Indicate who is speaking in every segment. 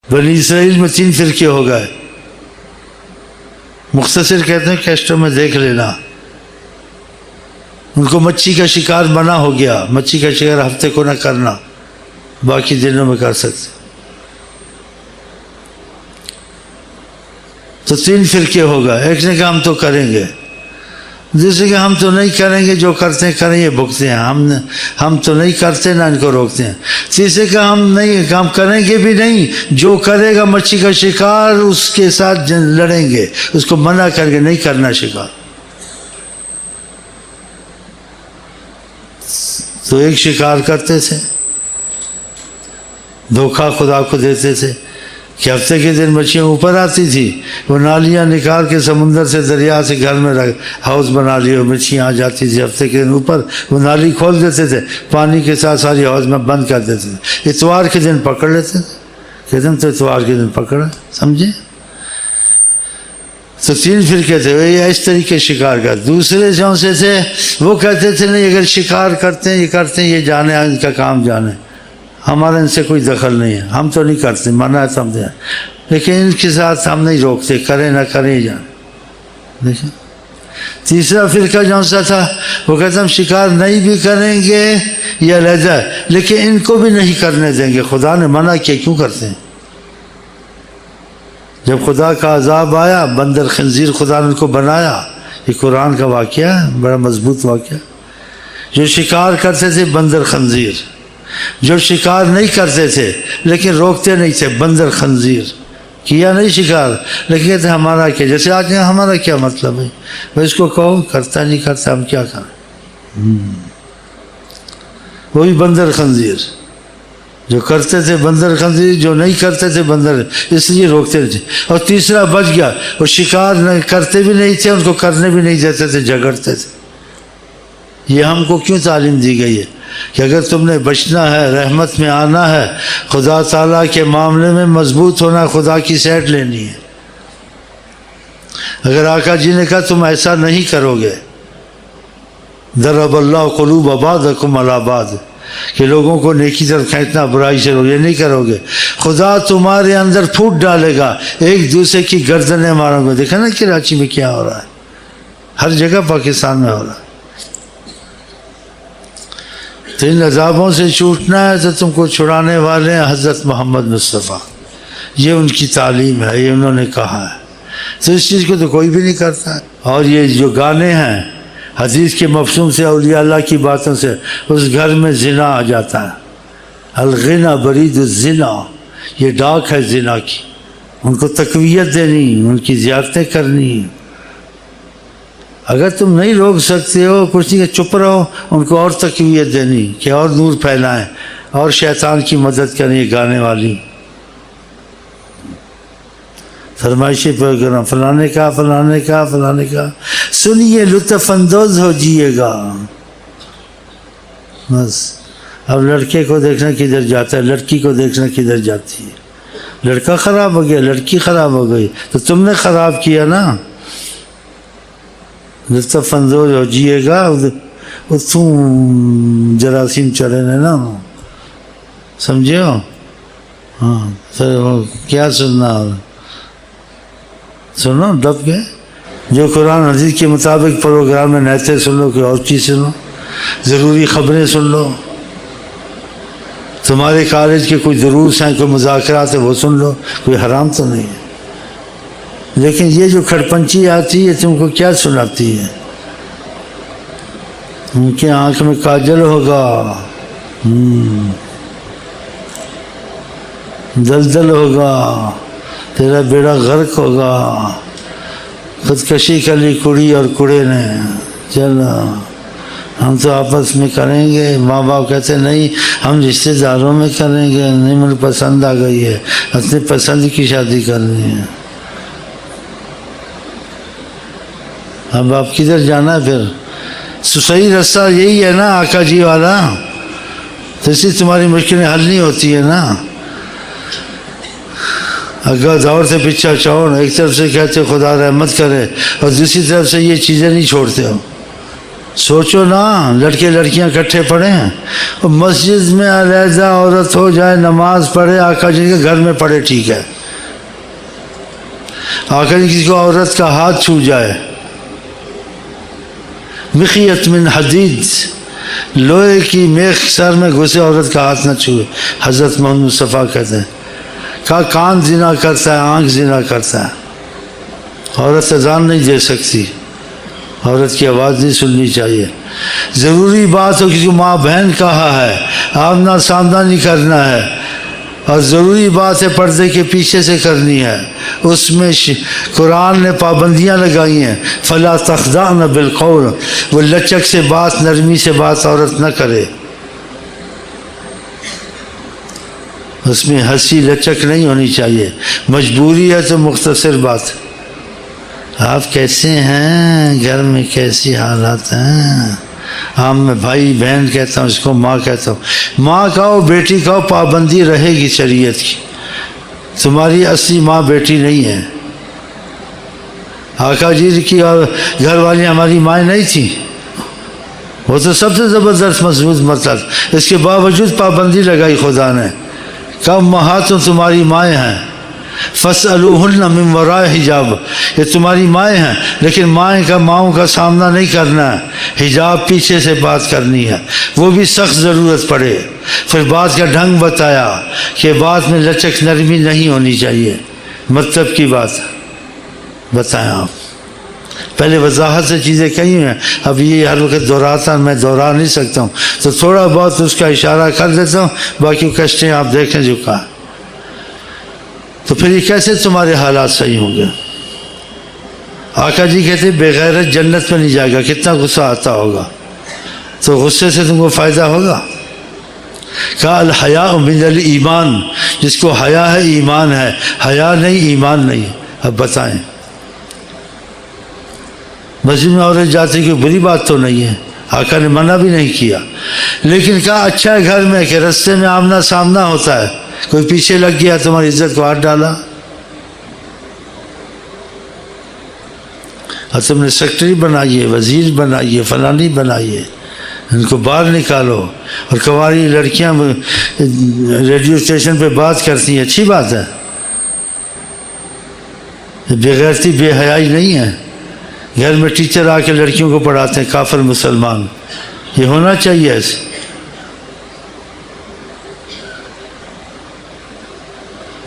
Speaker 1: بنی اسرائیل میں 3 فرقے ہو گئے. مختصر کہتے ہیں کیسٹوں میں دیکھ لینا. ان کو مچھی کا شکار منع ہو گیا. مچھی کا شکار ہفتے کو نہ کرنا، باقی دنوں میں کر سکتے. تو 3 فرقے ہو گئے. ایک نے کہا ہم تو کریں گے، دوسرے کہ ہم تو نہیں کریں گے، جو کرتے ہیں کریں، یہ بھگتے ہیں. ہم تو نہیں کرتے، نہ ان کو روکتے ہیں. تیسرے کہ ہم کریں گے بھی نہیں، جو کرے گا مچھی کا شکار اس کے ساتھ لڑیں گے، اس کو منع کر کے نہیں کرنا شکار. تو ایک شکار کرتے تھے، دھوکہ خدا کو دیتے تھے کہ ہفتے کے دن مچھلیاں اوپر آتی تھی، وہ نالیاں نکال کے سمندر سے، دریا سے گھر میں ہاؤس بنا لیے، مچھلیاں آ جاتی تھی. ہفتے کے دن اوپر وہ نالی کھول دیتے تھے، پانی کے ساتھ ساری ہاؤس میں بند کر دیتے تھے. اتوار کے دن پکڑ لیتے تھے. کہتے ہیں تو اتوار کے دن پکڑا، سمجھے؟ تو 3 فرقے تھے. یہ اس طریقے شکار کا. دوسرے جو سے تھے وہ کہتے تھے نہیں، اگر شکار کرتے ہیں یہ کرتے ہیں، یہ جانے ان کا کام جانے، ہمارا ان سے کوئی دخل نہیں ہے، ہم تو نہیں کرتے، منع ہے سمجھے، لیکن ان کے ساتھ ہم نہیں روکتے، کریں نہ کریں جانے. دیکھیں تیسرا فرقہ جو سا تھا وہ کہتا ہم شکار نہیں بھی کریں گے، یہ علیحدہ ہے، لیکن ان کو بھی نہیں کرنے دیں گے. خدا نے منع کیا، کیوں کرتے ہیں؟ جب خدا کا عذاب آیا، بندر خنزیر خدا نے ان کو بنایا. یہ قرآن کا واقعہ ہے، بڑا مضبوط واقعہ. جو شکار کرتے تھے بندر خنزیر، جو شکار نہیں کرتے تھے لیکن روکتے نہیں تھے بندر خنزیر. کیا نہیں شکار لیکن کہتے ہمارا کیا، جیسے آج ہمارا کیا مطلب ہے، وہ اس کو کہو کرتا نہیں کرتا، ہم کیا کریں. وہی بندر خنزیر، جو کرتے تھے بندر خنزیر، جو نہیں کرتے تھے بندر، اس لیے روکتے تھے. اور تیسرا بچ گیا، وہ شکار کرتے بھی نہیں تھے، ان کو کرنے بھی نہیں دیتے تھے، جھگڑتے تھے. یہ ہم کو کیوں تعلیم دی گئی ہے کہ اگر تم نے بچنا ہے، رحمت میں آنا ہے، خدا تعالیٰ کے معاملے میں مضبوط ہونا، خدا کی سیٹ لینی ہے. اگر آقا جی نے کہا تم ایسا نہیں کرو گے، ضرب اللہ قلوب بعضکم علی بعض، کہ لوگوں کو نیکی طرف کھینچنا، برائی سے یہ نہیں کرو گے، خدا تمہارے اندر پھوٹ ڈالے گا، ایک دوسرے کی گردنیں مارو گے. دیکھا نا کراچی میں کیا ہو رہا ہے، ہر جگہ پاکستان میں ہو رہا ہے. تو ان عذابوں سے چھوٹنا ہے تو تم کو چھڑانے والے ہیں حضرت محمد مصطفیٰ. یہ ان کی تعلیم ہے، یہ انہوں نے کہا ہے. تو اس چیز کو تو کوئی بھی نہیں کرتا ہے. اور یہ جو گانے ہیں حدیث کے مفہوم سے، اولیاء اللہ کی باتوں سے، اس گھر میں زنا آ جاتا ہے. الغنا برید الزنا، یہ ڈاک ہے زنا کی. ان کو تقویت دینی، ان کی زیارتیں کرنی. اگر تم نہیں روک سکتے ہو، کچھ نہیں کہ چپ رہو، ان کو اور تقویت دینی کہ اور نور پھیلائیں، اور شیطان کی مدد کریں. یہ گانے والی فرمائشی پروگرام، فلانے کا فلانے کا فلانے کا سنیے، لطف اندوز ہو جیے گا. بس اب لڑکے کو دیکھنا کدھر جاتا ہے، لڑکی کو دیکھنا کدھر جاتی ہے. لڑکا خراب ہو گیا، لڑکی خراب ہو گئی، تو تم نے خراب کیا نا. لطف اندوز ہو جیے گا، جراثیم چڑھے نا، سمجھے ہو؟ ہاں پھر کیا سننا، سنو دب کے جو قرآن حدیث کے مطابق پروگرام میں نہتے سن لو، کوئی اور چیز سنو، ضروری خبریں سن لو. تمہارے کالج کے کوئی دروس ہیں، کوئی مذاکرات ہیں، وہ سن لو، کوئی حرام تو نہیں ہے. لیکن یہ جو کھڑپنچی آتی ہے تم کو کیا سناتی ہے؟ ان کی آنکھ میں کاجل ہوگا، دلدل ہوگا، تیرا بیڑا غرق ہوگا. خودکشی کر لی کڑی اور کڑے نے، چلو ہم تو آپس میں کریں گے. ماں باپ کہتے نہیں ہم رشتہ داروں میں کریں گے، نہیں مجھے پسند آ گئی ہے، اپنی پسند کی شادی کرنی ہے. اب آپ کدھر جانا ہے پھر؟ صحیح رستہ یہی ہے نا آقا جی والا، تو اس لیے تمہاری مشکلیں حل نہیں ہوتی ہے نا. اگر دور سے پیچھا چھوڑ، ایک طرف سے کہتے خدا رحمت کرے اور دوسری طرف سے یہ چیزیں نہیں چھوڑتے ہو، سوچو نا، لڑکے لڑکیاں اکٹھے پڑھے ہیں، اور مسجد میں علیحدہ عورت ہو جائے، نماز پڑھے، آقا جی کے گھر میں پڑھے، ٹھیک ہے، آقا جی کسی کو عورت کا ہاتھ چھو جائے، مخیت من حدید، لوہے کی میخ سر میں گھسے، عورت کا ہاتھ نہ چھوئے، حضرت محمد مصطفیٰ کہتے ہیں، کہا کان زنا کرتا ہے، آنکھ زنا کرتا ہے، عورت اذان نہیں دے سکتی، عورت کی آواز نہیں سننی چاہیے، ضروری بات ہو کسی کو ماں بہن کہا ہے، آمنا سامنا نہیں کرنا ہے، اور ضروری بات ہے پردے کے پیچھے سے کرنی ہے، اس میں قرآن نے پابندیاں لگائی ہیں، فلا تخضعن بالقول، وہ لچک سے بات، نرمی سے بات عورت نہ کرے، اس میں ہنسی لچک نہیں ہونی چاہیے، مجبوری ہے تو مختصر بات، آپ کیسے ہیں، گھر میں کیسی حالات ہیں، عام میں بھائی بہن کہتا ہوں، اس کو ماں کہتا ہوں، ماں کہو بیٹی کہو، پابندی رہے گی شریعت کی، تمہاری اصلی ماں بیٹی نہیں ہے، آقا جی کی اور گھر والی ہماری مائیں نہیں تھیں، وہ تو سب سے زبردست مضبوط مطلب، اس کے باوجود پابندی لگائی خدا نے، کم امہاتوں تمہاری مائیں ہیں، فَاسْأَلُوهُنَّ مِنْ وَرَاءِ حجاب، یہ تمہاری مائیں ہیں، لیکن ماؤں کا سامنا نہیں کرنا ہے، حجاب پیچھے سے بات کرنی ہے، وہ بھی سخت ضرورت پڑے، پھر بات کا ڈھنگ بتایا کہ بات میں لچک نرمی نہیں ہونی چاہیے، مطلب کی بات بتائیں آپ، پہلے وضاحت سے چیزیں کہی ہیں، اب یہ ہر وقت دہراتا میں دہرا نہیں سکتا ہوں، تو تھوڑا بہت اس کا اشارہ کر دیتا ہوں، باقی کشتیں آپ دیکھیں جو کہا، تو پھر یہ کیسے تمہارے حالات صحیح ہوں گے؟ آقا جی کہتے بغیرت جنت میں نہیں جائے گا، کتنا غصہ آتا ہوگا، تو غصے سے تم کو فائدہ ہوگا؟ کہا الحیاء من الایمان، جس کو حیا ہے ایمان ہے، حیا نہیں ایمان نہیں، اب بتائیں، مسجد میں عورت جاتی کوئی بری بات تو نہیں ہے، آقا نے منع بھی نہیں کیا، لیکن کہا اچھا ہے گھر میں کہ رستے میں آمنا سامنا ہوتا ہے، کوئی پیچھے لگ گیا تمہاری عزت کو ہاتھ ڈالا، اور تم نے سیکرٹری بنائیے، وزیر بنائیے، فلانی بنائیے، ان کو باہر نکالو، اور کنواری لڑکیاں ریڈیو اسٹیشن پہ بات کرتی ہیں، اچھی بات ہے، بغیرتی بے حیائی نہیں ہے، گھر میں ٹیچر آ کے لڑکیوں کو پڑھاتے ہیں، کافر مسلمان، یہ ہونا چاہیے ایسے،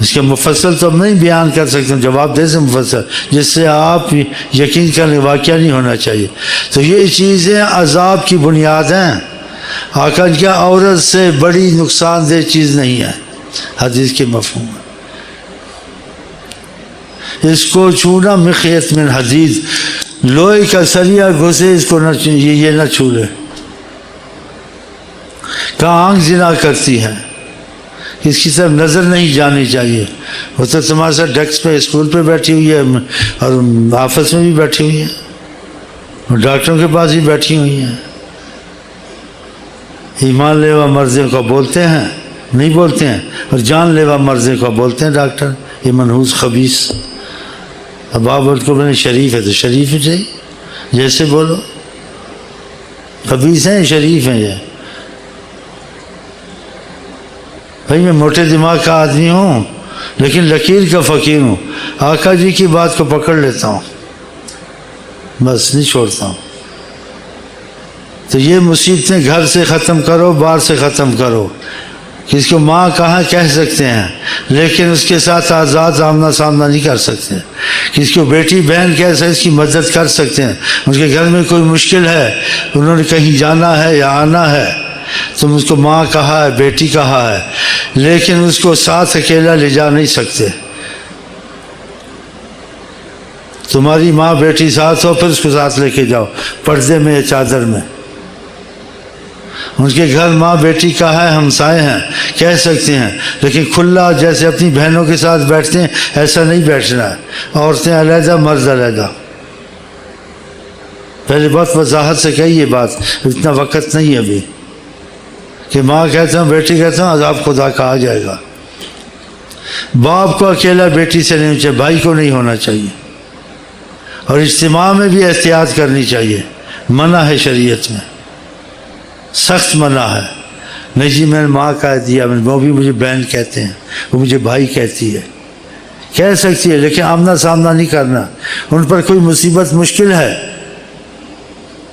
Speaker 1: اس کے مفصل تو ہم نہیں بیان کر سکتے، جواب دے سے مفصل، جس سے آپ یقین کرنے واقعہ نہیں ہونا چاہیے، تو یہ چیزیں عذاب کی بنیاد ہیں، آقا کیا عورت سے بڑی نقصان دہ چیز نہیں ہے، حدیث کے مفہوم ہے، اس کو چھونا مخیت من حدید، لوہے کا سریا گھسے، اس کو نہ یہ نہ چھو لے، کہاں آنکھ زنا کرتی ہے، اس کی طرف نظر نہیں جانی چاہیے، وہ تو تمہارے ساتھ ڈیسک پہ اسکول پہ بیٹھی ہوئی ہے، اور آفس میں بھی بیٹھی ہوئی ہے، اور ڈاکٹروں کے پاس بھی بیٹھی ہوئی ہیں، ایمان لیوا مرضی کو بولتے ہیں نہیں بولتے ہیں، اور جان لیوا مرضی کو بولتے ہیں ڈاکٹر، یہ منحوس خبیث، اب آپ ان کو بولیں شریف ہے تو شریف ہی چاہیے، جیسے بولو، خبیث ہیں شریف ہیں، یہ بھائی میں موٹے دماغ کا آدمی ہوں لیکن لکیر کا فقیر ہوں، آقا جی کی بات کو پکڑ لیتا ہوں، بس نہیں چھوڑتا ہوں، تو یہ مصیبتیں گھر سے ختم کرو، باہر سے ختم کرو، کس کو ماں کہاں کہہ سکتے ہیں لیکن اس کے ساتھ آزاد آمنا سامنا نہیں کر سکتے، کس کو بیٹی بہن کہہ سکتے، اس کی مدد کر سکتے ہیں، ان کے گھر میں کوئی مشکل ہے، انہوں نے کہیں جانا ہے یا آنا ہے، تم اس کو ماں کہا ہے، بیٹی کہا ہے، لیکن اس کو ساتھ اکیلا لے جا نہیں سکتے، تمہاری ماں بیٹی ساتھ ہو پھر اس کو ساتھ لے کے جاؤ، پردے میں یا چادر میں، ان کے گھر ماں بیٹی کا ہے، ہمسائے ہیں، کہہ سکتے ہیں، لیکن کھلا جیسے اپنی بہنوں کے ساتھ بیٹھتے ہیں ایسا نہیں بیٹھنا ہے، عورتیں علیحدہ مرد علیحدہ، پہلے بہت وضاحت سے کہی یہ بات، اتنا وقت نہیں ہے ابھی کہ ماں کہتا ہوں بیٹی کہتا ہوں عذاب خدا کا آ جائے گا، باپ کو اکیلا بیٹی سے نہیں چاہیے، بھائی کو نہیں ہونا چاہیے، اور اجتماع میں بھی احتیاط کرنی چاہیے، منع ہے شریعت میں، سخت منع ہے. نہیں جی میں نے ماں کہہ دیا، وہ بھی مجھے بہن کہتے ہیں، وہ مجھے بھائی کہتی ہے، کہہ سکتی ہے لیکن آمنا سامنا نہیں کرنا. ان پر کوئی مصیبت مشکل ہے،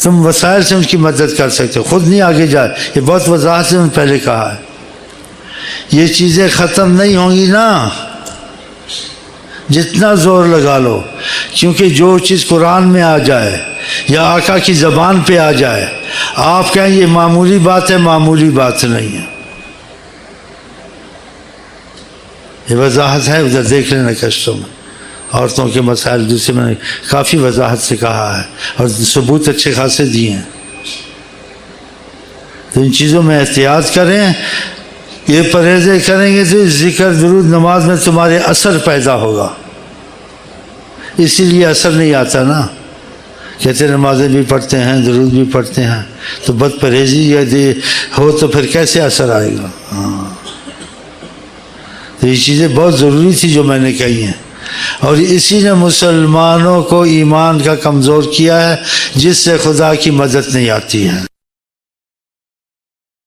Speaker 1: تم وسائل سے ان کی مدد کر سکتے ہو، خود نہیں آگے جائے. یہ بہت وضاحت سے پہلے کہا ہے. یہ چیزیں ختم نہیں ہوں گی نا جتنا زور لگا لو، کیونکہ جو چیز قرآن میں آ جائے یا آقا کی زبان پہ آ جائے آپ کہیں یہ معمولی بات ہے، معمولی بات نہیں ہے. یہ وضاحت ہے، ادھر دیکھ لینا کشتوں میں. عورتوں کے مسائل دوسرے میں نے کافی وضاحت سے کہا ہے اور ثبوت اچھے خاصے دیے ہیں. تو ان چیزوں میں احتیاط کریں، یہ پرہیزیں کریں گے تو ذکر درود نماز میں تمہارے اثر پیدا ہوگا. اسی لیے اثر نہیں آتا نا، کہتے نمازیں بھی پڑھتے ہیں درود بھی پڑھتے ہیں، تو بد پرہیزی یدی ہو تو پھر کیسے اثر آئے گا. تو یہ چیزیں بہت ضروری تھی جو میں نے کہی ہیں، اور اسی نے مسلمانوں کو ایمان کا کمزور کیا ہے جس سے خدا کی مدد نہیں آتی ہے.